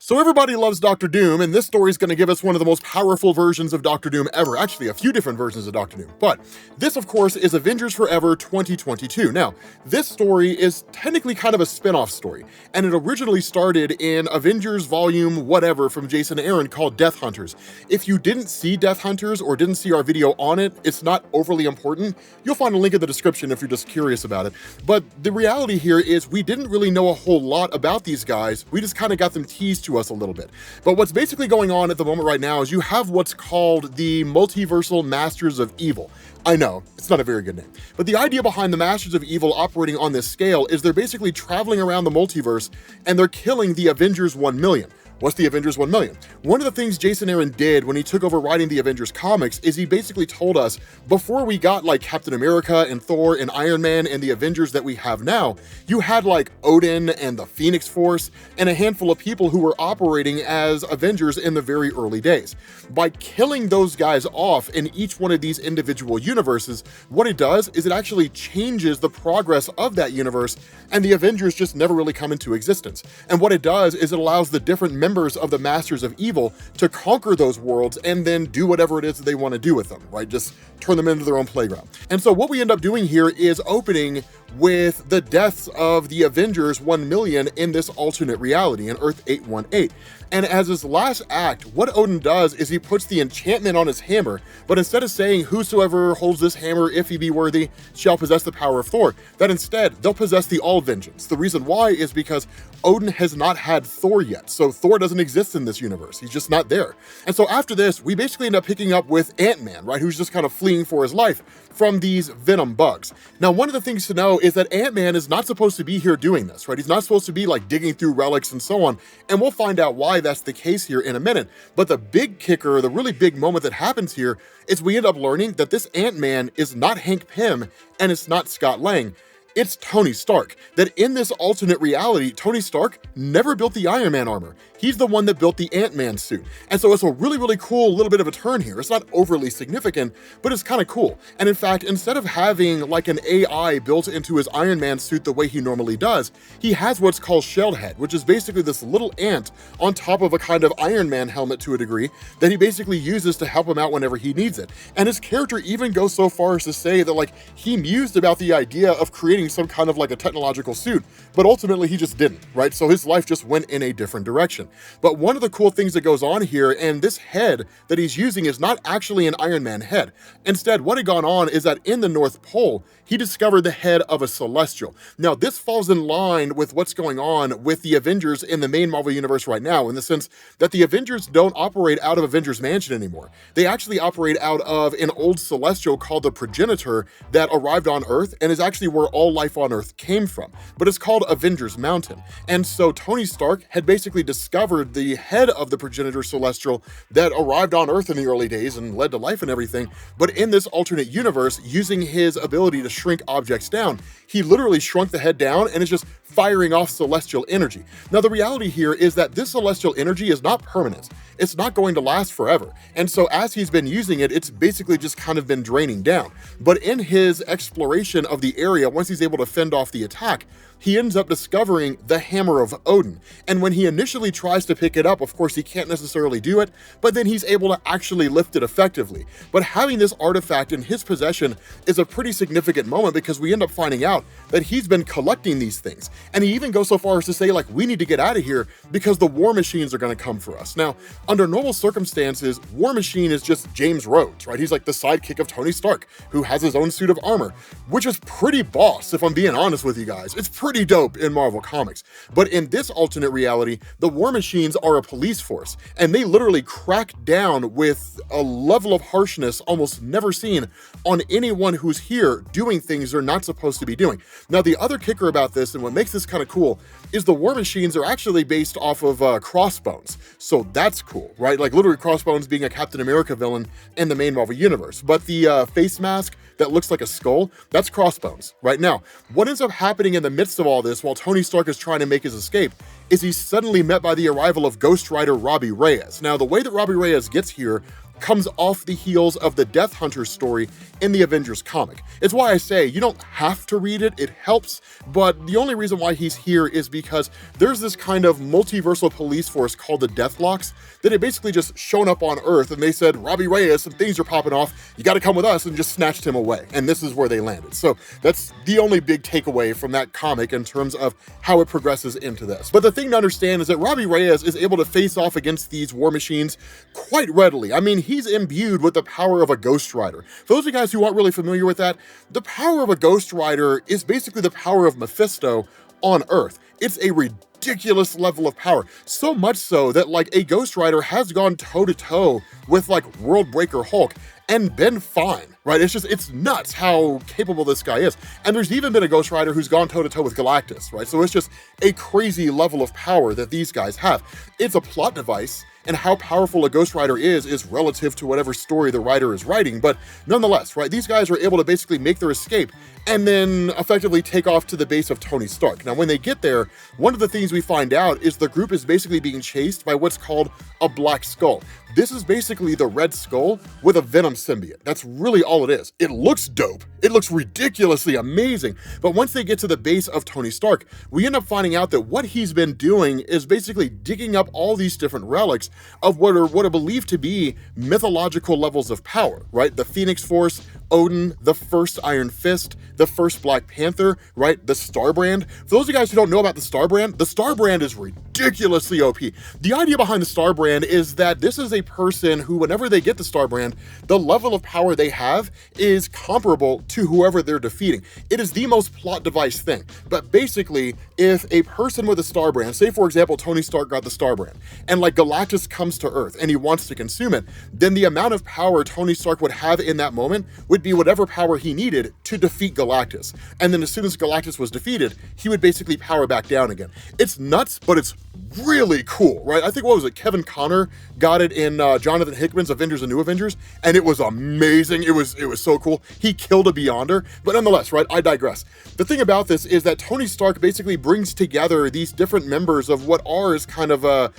So everybody loves Doctor Doom, and this story is going to give us one of the most powerful versions of Doctor Doom ever. Actually, a few different versions of Doctor Doom. But this, of course, is Avengers Forever 2022. Now, this story is technically kind of a spin-off story, and it originally started in Avengers Volume whatever from Jason Aaron called Death Hunters. If you didn't see Death Hunters or didn't see our video on it, it's not overly important. You'll find a link in the description if you're just curious about it. But the reality here is we didn't really know a whole lot about these guys. We just kind of got them teased to us a little bit. But what's basically going on at the moment right now is you have what's called the Multiversal Masters of Evil. I know, it's not a very good name. But the idea behind the Masters of Evil operating on this scale is they're basically traveling around the multiverse and they're killing the Avengers 1 million. What's the Avengers 1 million? One of the things Jason Aaron did when he took over writing the Avengers comics is he basically told us, before we got like Captain America and Thor and Iron Man and the Avengers that we have now, you had like Odin and the Phoenix Force and a handful of people who were operating as Avengers in the very early days. By killing those guys off in each one of these individual universes, what it does is it actually changes the progress of that universe, and the Avengers just never really come into existence. And what it does is it allows the different members of the Masters of Evil to conquer those worlds and then do whatever it is that they want to do with them, right? Just turn them into their own playground. And so what we end up doing here is opening with the deaths of the Avengers 1 million in this alternate reality in Earth 818. And as his last act, what Odin does is he puts the enchantment on his hammer, but instead of saying whosoever holds this hammer, if he be worthy, shall possess the power of Thor, that instead they'll possess the all vengeance. The reason why is because Odin has not had Thor yet, so Thor doesn't exist in this universe. He's just not there. And so after this, we basically end up picking up with Ant-Man, right, who's just kind of fleeing for his life from these venom bugs. Now, one of the things to know is that Ant-Man is not supposed to be here doing this, right? He's not supposed to be like digging through relics and so on, and we'll find out why that's the case here in a minute. But the big kicker, the really big moment that happens here is we end up learning that this Ant-Man is not Hank Pym and it's not Scott Lang. It's Tony Stark. That in this alternate reality, Tony Stark never built the Iron Man armor. He's the one that built the Ant-Man suit. And so it's a really, really cool little bit of a turn here. It's not overly significant, but it's kind of cool. And in fact, instead of having like an AI built into his Iron Man suit the way he normally does, he has what's called Shelled Head, which is basically this little ant on top of a kind of Iron Man helmet to a degree that he basically uses to help him out whenever he needs it. And his character even goes so far as to say that like he mused about the idea of creating some kind of like a technological suit, but ultimately he just didn't, right? So his life just went in a different direction. But one of the cool things that goes on here, and this head that he's using is not actually an Iron Man head. Instead, what had gone on is that in the North Pole, he discovered the head of a Celestial. Now, this falls in line with what's going on with the Avengers in the main Marvel Universe right now, in the sense that the Avengers don't operate out of Avengers Mansion anymore. They actually operate out of an old Celestial called the Progenitor that arrived on Earth and is actually where all life on Earth came from. But it's called Avengers Mountain. And so Tony Stark had basically discovered the head of the Progenitor Celestial that arrived on Earth in the early days and led to life and everything. But in this alternate universe, using his ability to shrink objects down, he literally shrunk the head down and is just firing off celestial energy. Now, the reality here is that this celestial energy is not permanent. It's not going to last forever. And so as he's been using it, it's basically just kind of been draining down. But in his exploration of the area, once he's able to fend off the attack, he ends up discovering the Hammer of Odin. And when he initially tries to pick it up, of course, he can't necessarily do it, but then he's able to actually lift it effectively. But having this artifact in his possession is a pretty significant moment because we end up finding out that he's been collecting these things. And he even goes so far as to say, like, we need to get out of here because the war machines are going to come for us. Now, under normal circumstances, War Machine is just James Rhodes, right? He's like the sidekick of Tony Stark, who has his own suit of armor, which is pretty boss, if I'm being honest with you guys. It's pretty dope in Marvel Comics. But in this alternate reality, the War Machines are a police force, and they literally crack down with a level of harshness almost never seen on anyone who's here doing things they're not supposed to be doing. Now, the other kicker about this, and what makes this kind of cool, is the War Machines are actually based off of Crossbones. So that's cool, right? Like literally Crossbones being a Captain America villain in the main Marvel Universe. But the face mask that looks like a skull, that's Crossbones. Right now, what ends up happening in the midst of all this while Tony Stark is trying to make his escape is he's suddenly met by the arrival of Ghost Rider Robbie Reyes. Now, the way that Robbie Reyes gets here comes off the heels of the Death Hunter story in the Avengers comic. It's why I say you don't have to read it, it helps, but the only reason why he's here is because there's this kind of multiversal police force called the Deathlocks that had basically just shown up on Earth, and they said, Robbie Reyes, some things are popping off, you gotta come with us, and just snatched him away. And this is where they landed. So that's the only big takeaway from that comic in terms of how it progresses into this. But the thing to understand is that Robbie Reyes is able to face off against these war machines quite readily. I mean, he's imbued with the power of a Ghost Rider. For those of you guys who aren't really familiar with that, the power of a Ghost Rider is basically the power of Mephisto on Earth. It's a ridiculous level of power. So much so that like a Ghost Rider has gone toe to toe with like World Breaker Hulk and been fine, right? It's nuts how capable this guy is. And there's even been a Ghost Rider who's gone toe to toe with Galactus, right? So it's just a crazy level of power that these guys have. It's a plot device, and how powerful a Ghost Rider is relative to whatever story the writer is writing, but nonetheless, right, these guys are able to basically make their escape and then effectively take off to the base of Tony Stark. Now, when they get there, one of the things we find out is the group is basically being chased by what's called a Black Skull. This is basically the Red Skull with a Venom symbiote. That's really all it is. It looks dope. It looks ridiculously amazing. But once they get to the base of Tony Stark, we end up finding out that what he's been doing is basically digging up all these different relics of what are believed to be mythological levels of power, right? The Phoenix Force, Odin, the first Iron Fist, the first Black Panther, right? The Starbrand. For those of you guys who don't know about the Starbrand is ridiculously OP. The idea behind the Starbrand is that this is a person who, whenever they get the Starbrand, the level of power they have is comparable to whoever they're defeating. It is the most plot device thing. But basically, if a person with a Starbrand, say for example, Tony Stark got the Starbrand, and like Galactus comes to Earth and he wants to consume it, then the amount of power Tony Stark would have in that moment would be whatever power he needed to defeat Galactus. And then as soon as Galactus was defeated, he would basically power back down again. It's nuts, but it's really cool, right? I think, what was it, Kevin Conner got it in Jonathan Hickman's Avengers and New Avengers, and it was amazing. It was so cool. He killed a Beyonder, but nonetheless, right, I digress. The thing about this is that Tony Stark basically brings together these different members of what is kind of a,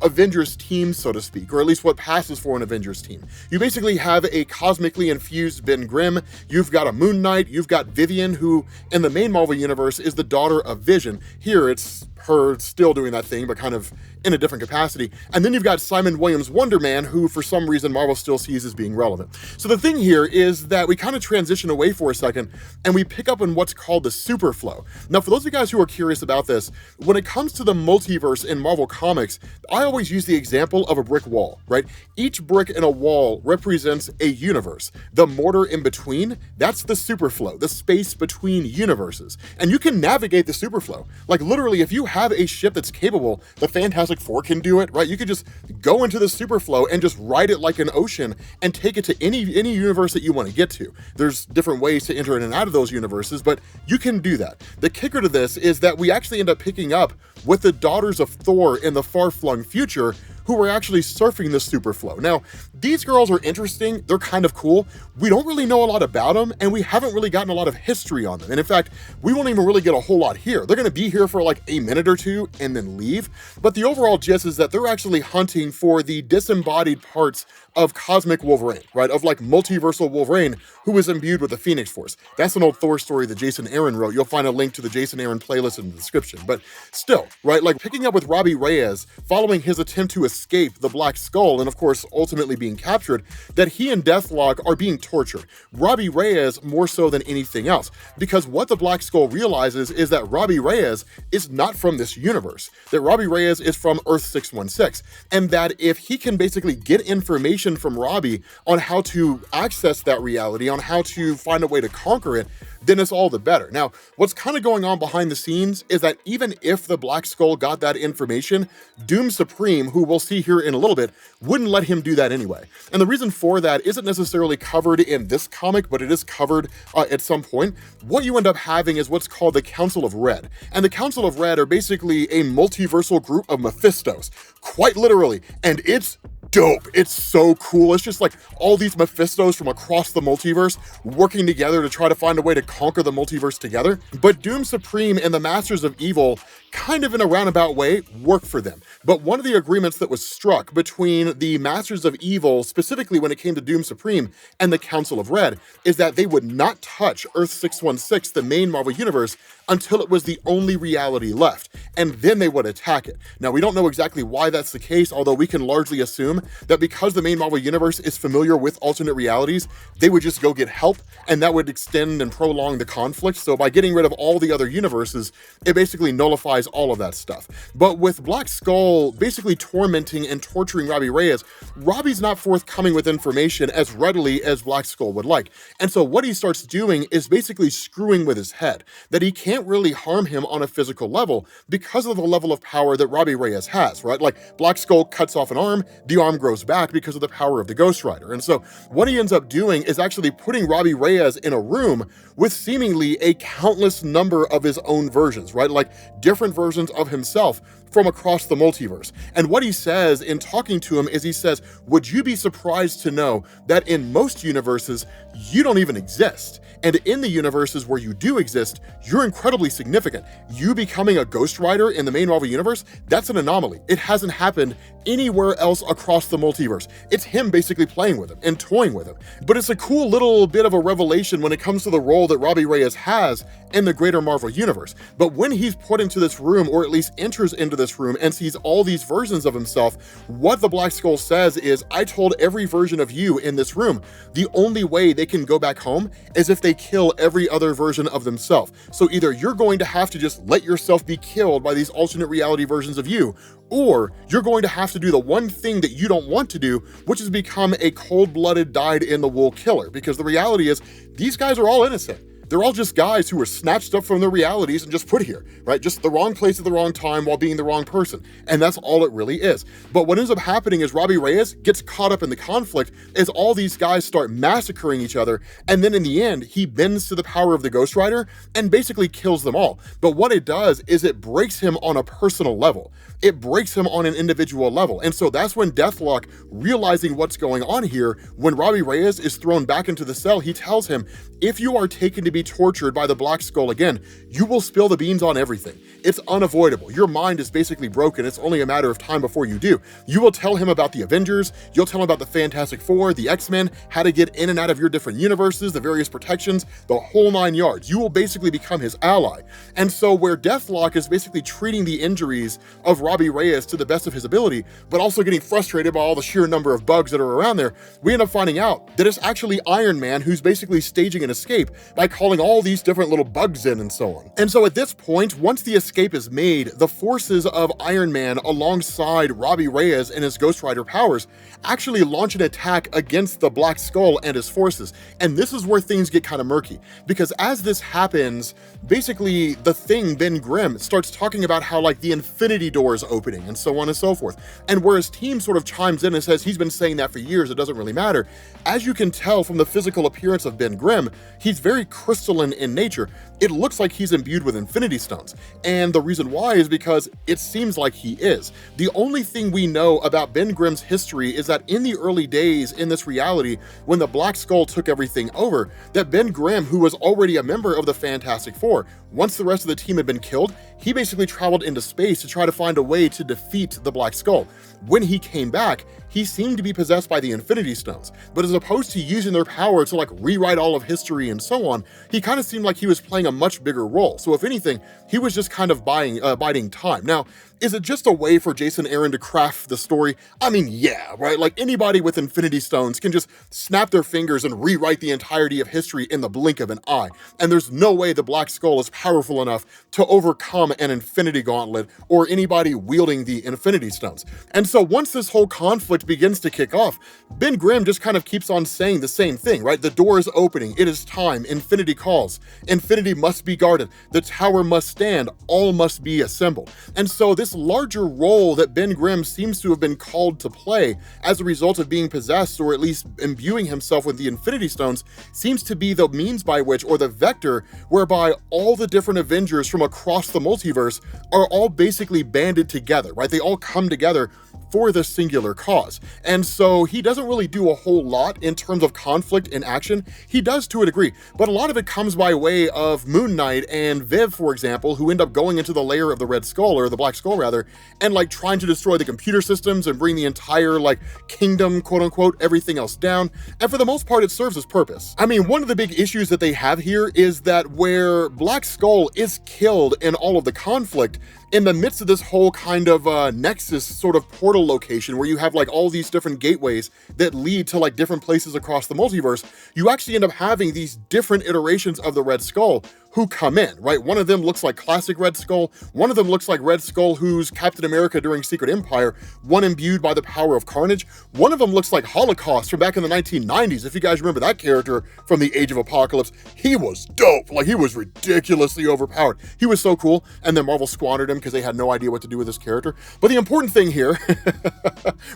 Avengers team, so to speak, or at least what passes for an Avengers team. You basically have a cosmically infused Ben Grimm, you've got a Moon Knight, you've got Vivian, who in the main Marvel universe is the daughter of Vision. Here it's her still doing that thing, but kind of in a different capacity. And then you've got Simon Williams Wonder Man, who for some reason Marvel still sees as being relevant. So the thing here is that we kind of transition away for a second and we pick up on what's called the superflow. Now, for those of you guys who are curious about this, when it comes to the multiverse in Marvel Comics, I always use the example of a brick wall, right? Each brick in a wall represents a universe. The mortar in between, that's the superflow, the space between universes. And you can navigate the superflow. Like literally, if you have a ship that's capable, the Fantastic Four can do it, right? You could just go into the superflow and just ride it like an ocean and take it to any universe that you want to get to. There's different ways to enter in and out of those universes, but you can do that. The kicker to this is that we actually end up picking up with the daughters of Thor in the far-flung future, who were actually surfing the superflow. Now, these girls are interesting, they're kind of cool. We don't really know a lot about them, and we haven't really gotten a lot of history on them. And in fact, we won't even really get a whole lot here. They're gonna be here for like a minute or two and then leave. But the overall gist is that they're actually hunting for the disembodied parts of Cosmic Wolverine, right? Of like multiversal Wolverine, who is imbued with the Phoenix Force. That's an old Thor story that Jason Aaron wrote. You'll find a link to the Jason Aaron playlist in the description. But still, right? Like picking up with Robbie Reyes, following his attempt to escape the Black Skull, and of course, ultimately being captured, that he and Deathlock are being tortured. Robbie Reyes more so than anything else. Because what the Black Skull realizes is that Robbie Reyes is not from this universe. That Robbie Reyes is from Earth 616. And that if he can basically get information from Robbie on how to access that reality, on how to find a way to conquer it, then it's all the better. Now, what's kind of going on behind the scenes is that even if the Black Skull got that information, Doom Supreme, who we'll see here in a little bit, wouldn't let him do that anyway. And the reason for that isn't necessarily covered in this comic, but it is covered at some point. What you end up having is what's called the Council of Red. And the Council of Red are basically a multiversal group of Mephistos, quite literally, and it's dope. It's so cool. It's just like all these Mephistos from across the multiverse working together to try to find a way to conquer the multiverse together. But Doom Supreme and the Masters of Evil, kind of in a roundabout way, work for them. But one of the agreements that was struck between the Masters of Evil, specifically when it came to Doom Supreme, and the Council of Red, is that they would not touch Earth 616, the main Marvel Universe, until it was the only reality left, and then they would attack it. Now, we don't know exactly why that's the case, although we can largely assume that because the main Marvel Universe is familiar with alternate realities, they would just go get help, and that would extend and prolong the conflict. So by getting rid of all the other universes, it basically nullifies all of that stuff. But with Black Skull basically tormenting and torturing Robbie Reyes, Robbie's not forthcoming with information as readily as Black Skull would like. And so what he starts doing is basically screwing with his head, that he can't really harm him on a physical level because of the level of power that Robbie Reyes has, right? Like Black Skull cuts off an arm, the arm grows back because of the power of the Ghost Rider. And so what he ends up doing is actually putting Robbie Reyes in a room with seemingly a countless number of his own versions, right? Like different versions of himself from across the multiverse. And what he says in talking to him is he says, would you be surprised to know that in most universes, you don't even exist? And in the universes where you do exist, you're incredibly significant. You becoming a Ghost Rider in the main Marvel Universe, that's an anomaly. It hasn't happened anywhere else across the multiverse. It's him basically playing with him and toying with him. But it's a cool little bit of a revelation when it comes to the role that Robbie Reyes has in the greater Marvel Universe. But when he's put into this room, or at least enters into this room and sees all these versions of himself, what the Black Skull says is, I told every version of you in this room, the only way they can go back home is if they kill every other version of themselves. So either you're going to have to just let yourself be killed by these alternate reality versions of you, or you're going to have to do the one thing that you don't want to do, which is become a cold-blooded, dyed-in-the-wool killer. Because the reality is, these guys are all innocent. They're all just guys who were snatched up from their realities and just put here, right? Just the wrong place at the wrong time while being the wrong person. And that's all it really is. But what ends up happening is Robbie Reyes gets caught up in the conflict as all these guys start massacring each other. And then in the end, he bends to the power of the Ghost Rider and basically kills them all. But what it does is it breaks him on a personal level. It breaks him on an individual level. And so that's when Deathlock, realizing what's going on here, when Robbie Reyes is thrown back into the cell, he tells him, if you are taken to be tortured by the Black Skull again, you will spill the beans on everything. It's unavoidable. Your mind is basically broken. It's only a matter of time before you do. You will tell him about the Avengers, you'll tell him about the Fantastic Four, the X-Men, how to get in and out of your different universes, the various protections, the whole 9 yards. You will basically become his ally. And so where Deathlock is basically treating the injuries of Robbie Reyes to the best of his ability, but also getting frustrated by all the sheer number of bugs that are around there, we end up finding out that it's actually Iron Man who's basically staging an escape by calling all these different little bugs in and so on. And so at this point, once the escape is made, the forces of Iron Man alongside Robbie Reyes and his Ghost Rider powers actually launch an attack against the Black Skull and his forces. And this is where things get kind of murky, because as this happens, basically the Thing, Ben Grimm, starts talking about how like the Infinity Door is opening and so on and so forth. And where his team sort of chimes in and says he's been saying that for years, it doesn't really matter. As you can tell from the physical appearance of Ben Grimm, he's very crystalline in nature. It looks like he's imbued with Infinity Stones. And the reason why is because it seems like he is. The only thing we know about Ben Grimm's history is that in the early days in this reality, when the Black Skull took everything over, that Ben Grimm, who was already a member of the Fantastic Four, once the rest of the team had been killed, he basically traveled into space to try to find a way to defeat the Black Skull. When he came back, he seemed to be possessed by the Infinity Stones, but as opposed to using their power to like rewrite all of history and so on, he kind of seemed like he was playing a much bigger role. So if anything, he was just kind of biding time. Now, is it just a way for Jason Aaron to craft the story? I mean, yeah, right? Like anybody with Infinity Stones can just snap their fingers and rewrite the entirety of history in the blink of an eye. And there's no way the Black Skull is powerful enough to overcome an Infinity Gauntlet or anybody wielding the Infinity Stones. And so once this whole conflict begins to kick off, Ben Grimm just kind of keeps on saying the same thing, right? The door is opening. It is time. Infinity calls. Infinity must be guarded. The tower must stand. All must be assembled. And so this larger role that Ben Grimm seems to have been called to play as a result of being possessed, or at least imbuing himself with the Infinity Stones, seems to be the means by which, or the vector whereby all the different Avengers from across the multiverse are all basically banded together, right? They all come together for this singular cause. And so he doesn't really do a whole lot in terms of conflict in action. He does to a degree, but a lot of it comes by way of Moon Knight and Viv, for example, who end up going into the lair of the Red Skull, or the Black Skull rather, and like trying to destroy the computer systems and bring the entire like kingdom, quote unquote, everything else down. And for the most part, it serves its purpose. I mean, one of the big issues that they have here is that where Black Skull is killed in all of the conflict, in the midst of this whole kind of nexus sort of portal location where you have like all these different gateways that lead to like different places across the multiverse, you actually end up having these different iterations of the Red Skull who come in, right? One of them looks like classic Red Skull. One of them looks like Red Skull who's Captain America during Secret Empire, one imbued by the power of Carnage. One of them looks like Holocaust from back in the 1990s. If you guys remember that character from the Age of Apocalypse, he was dope. Like, he was ridiculously overpowered. He was so cool. And then Marvel squandered him because they had no idea what to do with this character. But the important thing here,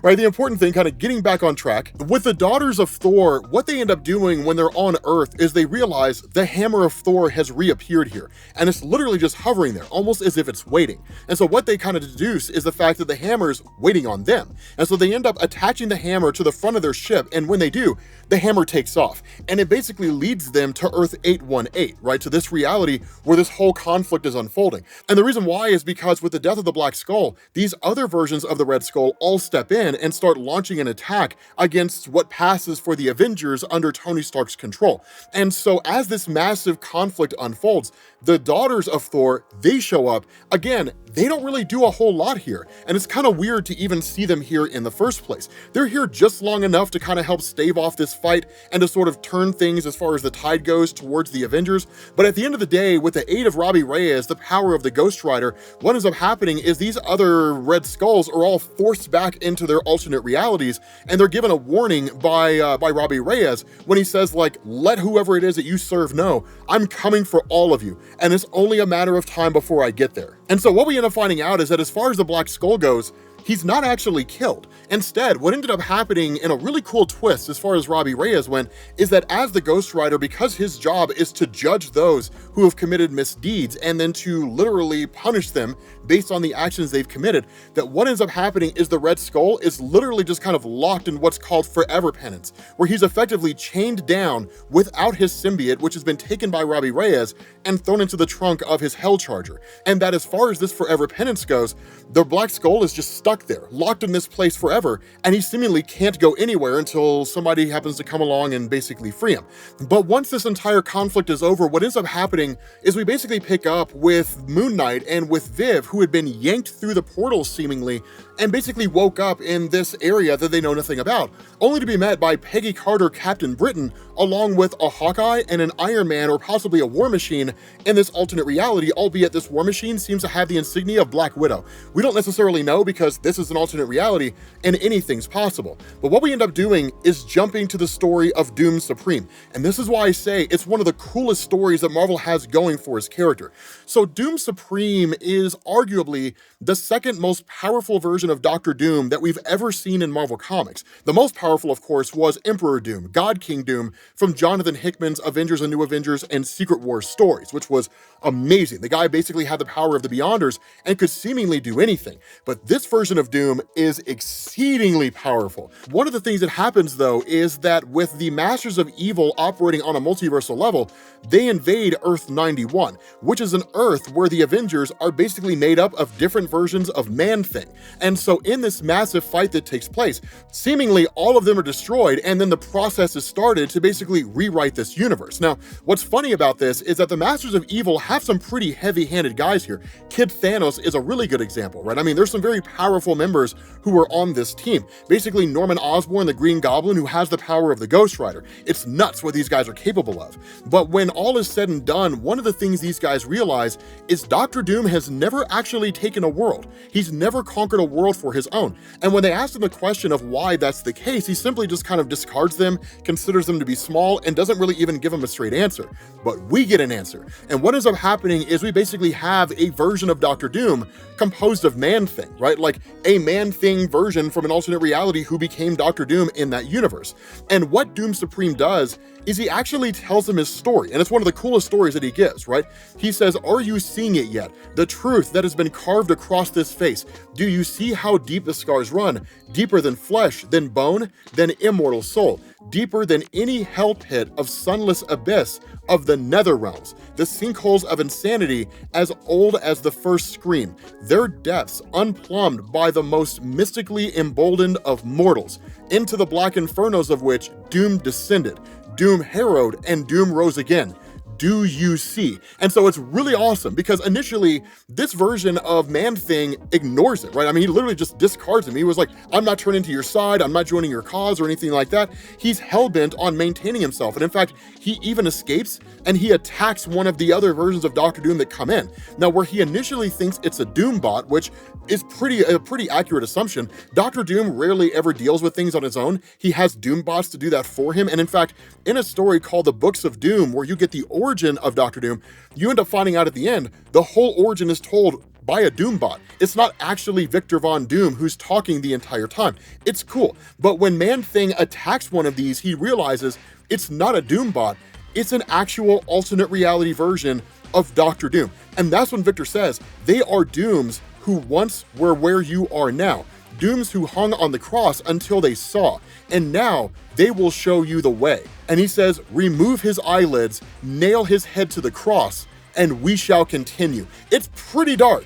right? The important thing, kind of getting back on track, with the Daughters of Thor, what they end up doing when they're on Earth is they realize the Hammer of Thor has reappeared here, and it's literally just hovering there, almost as if it's waiting. And so what they kind of deduce is the fact that the hammer's waiting on them. And so they end up attaching the hammer to the front of their ship, and when they do, the hammer takes off. And it basically leads them to Earth 818, right? To this reality where this whole conflict is unfolding. And the reason why is because with the death of the Black Skull, these other versions of the Red Skull all step in and start launching an attack against what passes for the Avengers under Tony Stark's control. And so as this massive conflict unfolds, the Daughters of Thor, they show up. Again, they don't really do a whole lot here, and it's kind of weird to even see them here in the first place. They're here just long enough to kind of help stave off this fight and to sort of turn things as far as the tide goes towards the Avengers. But at the end of the day, with the aid of Robbie Reyes, the power of the Ghost Rider, what ends up happening is these other Red Skulls are all forced back into their alternate realities, and they're given a warning by Robbie Reyes when he says, like, let whoever it is that you serve know, I'm coming for all of you, and it's only a matter of time before I get there. And so what we end up finding out is that as far as the Black Skull goes, he's not actually killed. Instead, what ended up happening in a really cool twist as far as Robbie Reyes went is that as the Ghost Rider, because his job is to judge those who have committed misdeeds and then to literally punish them based on the actions they've committed, that what ends up happening is the Red Skull is literally just kind of locked in what's called forever penance, where he's effectively chained down without his symbiote, which has been taken by Robbie Reyes and thrown into the trunk of his Hell Charger. And that as far as this forever penance goes, the Black Skull is just stuck there, locked in this place forever, and he seemingly can't go anywhere until somebody happens to come along and basically free him. But once this entire conflict is over, what ends up happening is we basically pick up with Moon Knight and with Viv, who had been yanked through the portal seemingly, and basically woke up in this area that they know nothing about, only to be met by Peggy Carter, Captain Britain, along with a Hawkeye and an Iron Man, or possibly a War Machine, in this alternate reality, albeit this War Machine seems to have the insignia of Black Widow. We don't necessarily know because this is an alternate reality and anything's possible. But what we end up doing is jumping to the story of Doom Supreme. And this is why I say it's one of the coolest stories that Marvel has going for his character. So Doom Supreme is arguably the second most powerful version of Doctor Doom that we've ever seen in Marvel Comics. The most powerful, of course, was Emperor Doom, God King Doom, from Jonathan Hickman's Avengers and New Avengers and Secret Wars stories, which was amazing. The guy basically had the power of the Beyonders and could seemingly do anything. But this version of Doom is exceedingly powerful. One of the things that happens, though, is that with the Masters of Evil operating on a multiversal level, they invade Earth 91, which is an Earth where the Avengers are basically made up of different versions of Man-Thing. And so in this massive fight that takes place, seemingly all of them are destroyed, and then the process is started to basically rewrite this universe. Now, what's funny about this is that the Masters of Evil have some pretty heavy-handed guys here. Kid Thanos is a really good example, right? I mean, there's some very powerful members who are on this team. Basically, Norman Osborn, the Green Goblin, who has the power of the Ghost Rider. It's nuts what these guys are capable of. But when all is said and done, one of the things these guys realize is Doctor Doom has never actually taken a world. He's never conquered a world for his own. And when they ask him the question of why that's the case, he simply just kind of discards them, considers them to be small, and doesn't really even give them a straight answer. But we get an answer. And what ends up happening is we basically have a version of Doctor Doom composed of Man-Thing, right? Like a Man-Thing version from an alternate reality who became Doctor Doom in that universe. And what Doom Supreme does is he actually tells him his story, and it's one of the coolest stories that he gives, right? He says, "Are you seeing it yet? The truth that has been carved across this face. Do you see how deep the scars run, deeper than flesh, than bone, than immortal soul, deeper than any hell pit of sunless abyss of the nether realms, the sinkholes of insanity as old as the first scream, their depths unplumbed by the most mystically emboldened of mortals, into the black infernos of which doom descended, doom harrowed, and doom rose again. Do you see? And so it's really awesome because initially this version of Man-Thing ignores it, right? I mean, he literally just discards him. He was like, I'm not turning to your side, I'm not joining your cause or anything like that. He's hell-bent on maintaining himself. And in fact, he even escapes and he attacks one of the other versions of Doctor Doom that come in. Now, where he initially thinks it's a Doom bot, which is a pretty accurate assumption, Doctor Doom rarely ever deals with things on his own. He has Doom bots to do that for him. And in fact, in a story called The Books of Doom, where you get the origin of Doctor Doom, you end up finding out at the end, the whole origin is told by a Doom bot. It's not actually Victor Von Doom who's talking the entire time. It's cool. But when Man-Thing attacks one of these, he realizes it's not a Doom bot, it's an actual alternate reality version of Doctor Doom. And that's when Victor says, they are Dooms who once were where you are now. Dooms who hung on the cross until they saw, and now they will show you the way. And he says, remove his eyelids, nail his head to the cross, and we shall continue. It's pretty dark.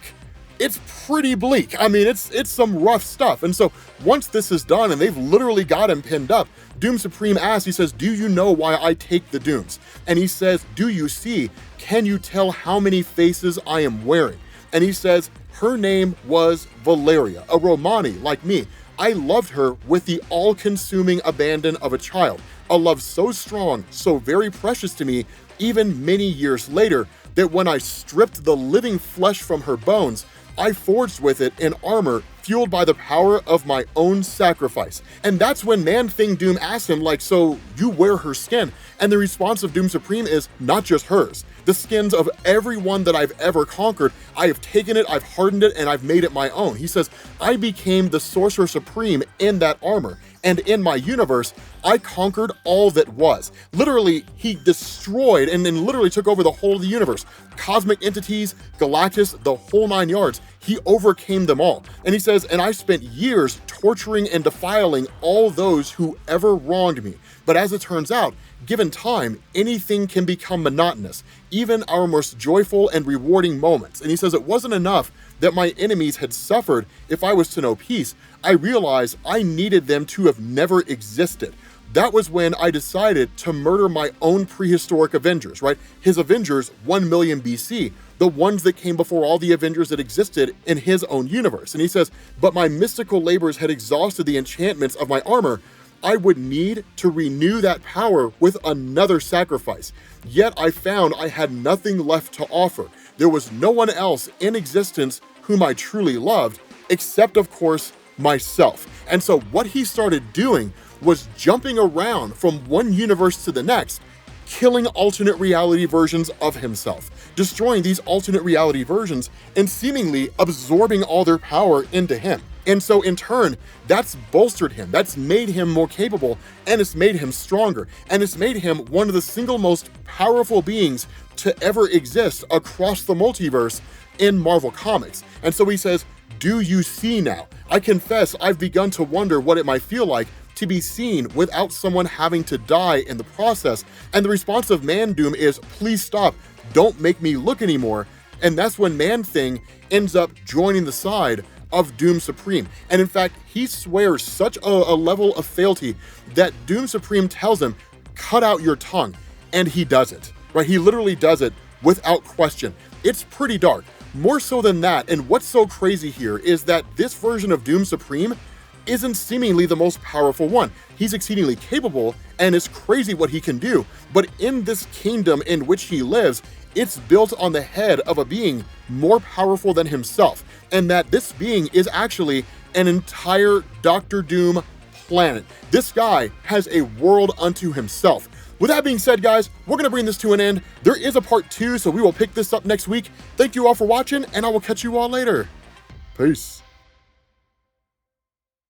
It's pretty bleak. I mean, it's some rough stuff. And so once this is done and they've literally got him pinned up, Doom Supreme asks, he says, do you know why I take the Dooms? And he says, do you see? Can you tell how many faces I am wearing? And he says, her name was Valeria, a Romani like me. I loved her with the all-consuming abandon of a child, a love so strong, so very precious to me, even many years later, that when I stripped the living flesh from her bones, I forged with it an armor fueled by the power of my own sacrifice. And that's when Man-Thing Doom asks him, like, so you wear her skin? And the response of Doom Supreme is not just hers. The skins of everyone that I've ever conquered, I have taken it, I've hardened it, and I've made it my own. He says, I became the Sorcerer Supreme in that armor. And in my universe, I conquered all that was. Literally, he destroyed and then literally took over the whole of the universe. Cosmic entities, Galactus, the whole 9 yards. He overcame them all. And he says, and I spent years torturing and defiling all those who ever wronged me. But as it turns out, given time, anything can become monotonous, even our most joyful and rewarding moments. And he says it wasn't enough that my enemies had suffered if I was to know peace. I realized I needed them to have never existed. That was when I decided to murder my own prehistoric Avengers, right? His Avengers 1 million BC, the ones that came before all the Avengers that existed in his own universe. And he says, but my mystical labors had exhausted the enchantments of my armor. I would need to renew that power with another sacrifice. Yet I found I had nothing left to offer. There was no one else in existence whom I truly loved, except of course, myself. And so what he started doing was jumping around from one universe to the next, killing alternate reality versions of himself, destroying these alternate reality versions and seemingly absorbing all their power into him. And so in turn, that's bolstered him, that's made him more capable, and it's made him stronger, and it's made him one of the single most powerful beings to ever exist across the multiverse in Marvel Comics. And so he says, do you see now? I confess I've begun to wonder what it might feel like to be seen without someone having to die in the process. And the response of Man-Doom is, please stop, don't make me look anymore. And that's when Man-Thing ends up joining the side of Doom Supreme. And in fact, he swears such a level of fealty that Doom Supreme tells him, cut out your tongue. And he does it, right? He literally does it without question. It's pretty dark. More so than that, and what's so crazy here is that this version of Doom Supreme isn't seemingly the most powerful one. He's exceedingly capable, and it's crazy what he can do, but in this kingdom in which he lives, it's built on the head of a being more powerful than himself, and that this being is actually an entire Doctor Doom planet. This guy has a world unto himself. With that being said, guys, we're going to bring this to an end. There is a part 2, so we will pick this up next week. Thank you all for watching, and I will catch you all later. Peace.